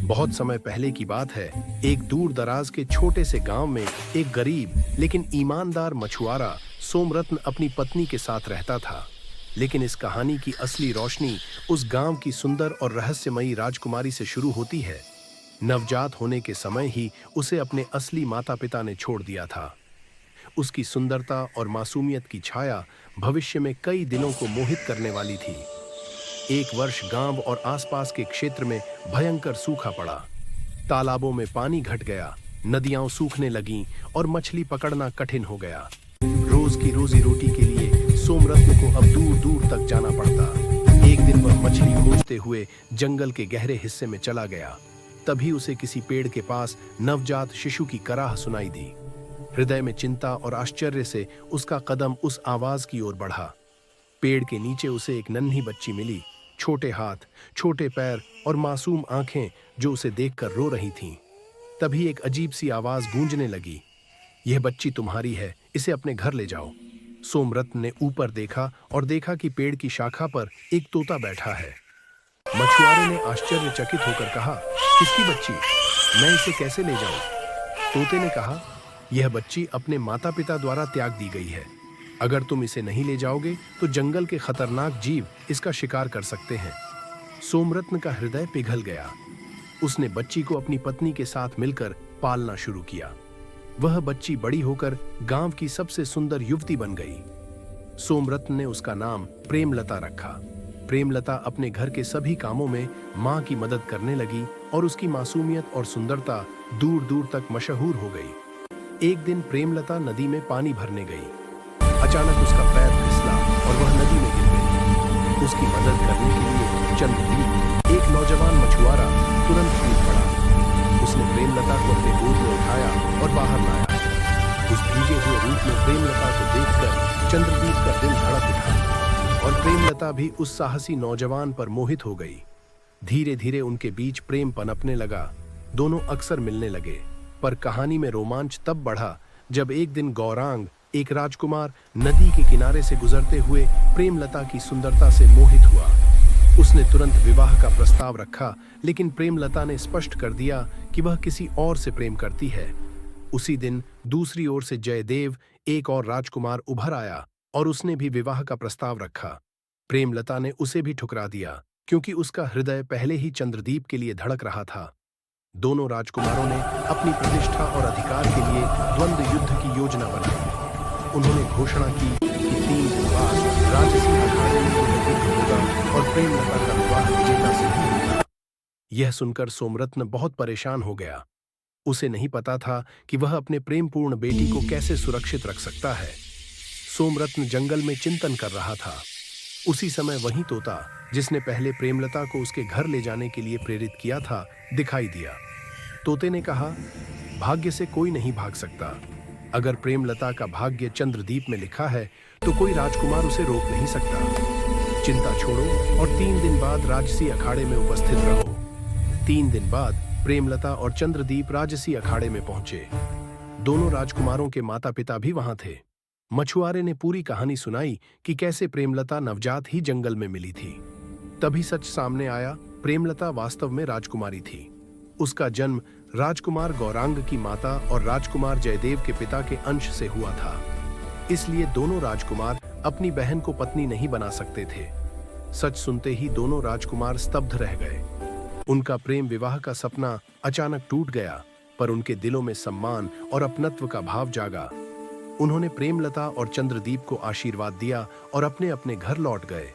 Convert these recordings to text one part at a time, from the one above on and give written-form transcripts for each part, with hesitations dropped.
बहुत समय पहले की बात है। एक दूर दराज के छोटे से गांव में एक गरीब लेकिन ईमानदार मछुआरा सोमरत्न अपनी पत्नी के साथ रहता था। लेकिन इस कहानी की असली रोशनी उस गांव की सुंदर और रहस्यमयी राजकुमारी से शुरू होती है। नवजात होने के समय ही उसे अपने असली माता पिता ने छोड़ दिया था। उसकी सुंदरता और मासूमियत की छाया भविष्य में कई दिलों को मोहित करने वाली थी। एक वर्ष गांव और आसपास के क्षेत्र में भयंकर सूखा पड़ा। तालाबों में पानी घट गया, नदियां सूखने लगीं और मछली पकड़ना कठिन हो गया। रोज की रोजी रोटी के लिए सोमरत्न को अब दूर दूर तक जाना पड़ता। एक दिन वह मछली खोजते हुए जंगल के गहरे हिस्से में चला गया। तभी उसे किसी पेड़ के पास नवजात शिशु की कराह सुनाई दी। हृदय में चिंता और आश्चर्य से उसका कदम उस आवाज की ओर बढ़ा। पेड़ के नीचे उसे एक नन्ही बच्ची मिली, छोटे हाथ, छोटे पैर और मासूम आंखें जो उसे देखकर रो रही थीं। तभी एक अजीब सी आवाज गूंजने लगी, यह बच्ची तुम्हारी है, इसे अपने घर ले जाओ। सोमरत्न ने ऊपर देखा और देखा कि पेड़ की शाखा पर एक तोता बैठा है। मछुआरे ने आश्चर्यचकित होकर कहा, किसकी बच्ची? मैं इसे कैसे ले जाऊं? तोते ने कहा, यह बच्ची अपने माता पिता द्वारा त्याग दी गई है। अगर तुम इसे नहीं ले जाओगे तो जंगल के खतरनाक जीव इसका शिकार कर सकते हैं। सोमरत्न का हृदय पिघल गया। उसने बच्ची को अपनी पत्नी के साथ मिलकर पालना शुरू किया। वह बच्ची बड़ी होकर गांव की सबसे सुंदर युवती बन गई। सोमरत्न ने उसका नाम प्रेमलता रखा। प्रेमलता अपने घर के सभी कामों में मां की मदद करने लगी और उसकी मासूमियत और सुंदरता दूर दूर तक मशहूर हो गई। एक दिन प्रेमलता नदी में पानी भरने गई। अचानक उसका पैर फिसला और वह नदी में गिर गई। उसकी मदद करने के लिए चंद्रदीप, एक नौजवान मछुआरा, तुरंत कूद पड़ा। उसने प्रेमलता को अपने गोद में उठाया और बाहर लाया। उस भीगे हुए रूप में प्रेमलता को देखकर चंद्रदीप का दिल धड़क उठा और प्रेमलता भी उस साहसी नौजवान पर मोहित हो गई। धीरे धीरे उनके बीच प्रेम पनपने लगा। दोनों अक्सर मिलने लगे, पर कहानी में रोमांच तब बढ़ा जब एक दिन गौरांग, एक राजकुमार, नदी के किनारे से गुजरते हुए प्रेमलता की सुंदरता से मोहित हुआ। उसने तुरंत विवाह का प्रस्ताव रखा, लेकिन प्रेमलता ने स्पष्ट कर दिया कि वह किसी और से प्रेम करती है। उसी दिन दूसरी ओर से जयदेव, एक और राजकुमार, उभर आया और उसने भी विवाह का प्रस्ताव रखा। प्रेमलता ने उसे भी ठुकरा दिया, क्योंकि उसका हृदय पहले ही चंद्रदीप के लिए धड़क रहा था। दोनों राजकुमारों ने अपनी प्रतिष्ठा और अधिकार के लिए द्वंद्व युद्ध की योजना बनाई। उन्होंने घोषणा की कि 3 दिन बाद राजसी अखाड़े में युद्ध होगा और प्रेमलता का विवाह विजेता से ही होगा। यह सुनकर सोमरत्न बहुत परेशान हो गया। उसे नहीं पता था कि वह अपने प्रेमपूर्ण बेटी को कैसे सुरक्षित रख सकता है। सोमरत्न जंगल में चिंतन कर रहा था। उसी समय वही तोता, जिसने पहले प्रेमलता को उसके घर ले जाने के लिए प्रेरित किया था, दिखाई दिया। तोते ने कहा, भाग्य से कोई नहीं भाग सकता। अगर प्रेमलता का भाग्य चंद्रदीप में लिखा है तो कोई राजकुमार उसे रोक नहीं सकता। चिंता छोड़ो और 3 दिन बाद राजसी अखाड़े में उपस्थित रहो। 3 दिन बाद प्रेमलता और चंद्रदीप राजसी अखाड़े में पहुंचे। दोनों राजकुमारों के माता पिता भी वहां थे। मछुआरे ने पूरी कहानी सुनाई कि कैसे प्रेमलता नवजात ही जंगल में मिली थी। तभी सच सामने आया, प्रेमलता वास्तव में राजकुमारी थी। उसका जन्म राजकुमार गौरांग की माता और राजकुमार जयदेव के पिता के अंश से हुआ था। इसलिए दोनों राजकुमार अपनी बहन को पत्नी नहीं बना सकते थे। सच सुनते ही दोनों राजकुमार स्तब्ध रह गए। उनका प्रेम विवाह का सपना अचानक टूट गया, पर उनके दिलों में सम्मान और अपनत्व का भाव जागा। उन्होंने प्रेमलता और चंद्रदीप को आशीर्वाद दिया और अपने अपने घर लौट गए।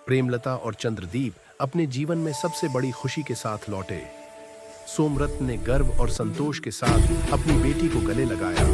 प्रेमलता और चंद्रदीप अपने जीवन में सबसे बड़ी खुशी के साथ लौटे। सोमरत्न ने गर्व और संतोष के साथ अपनी बेटी को गले लगाया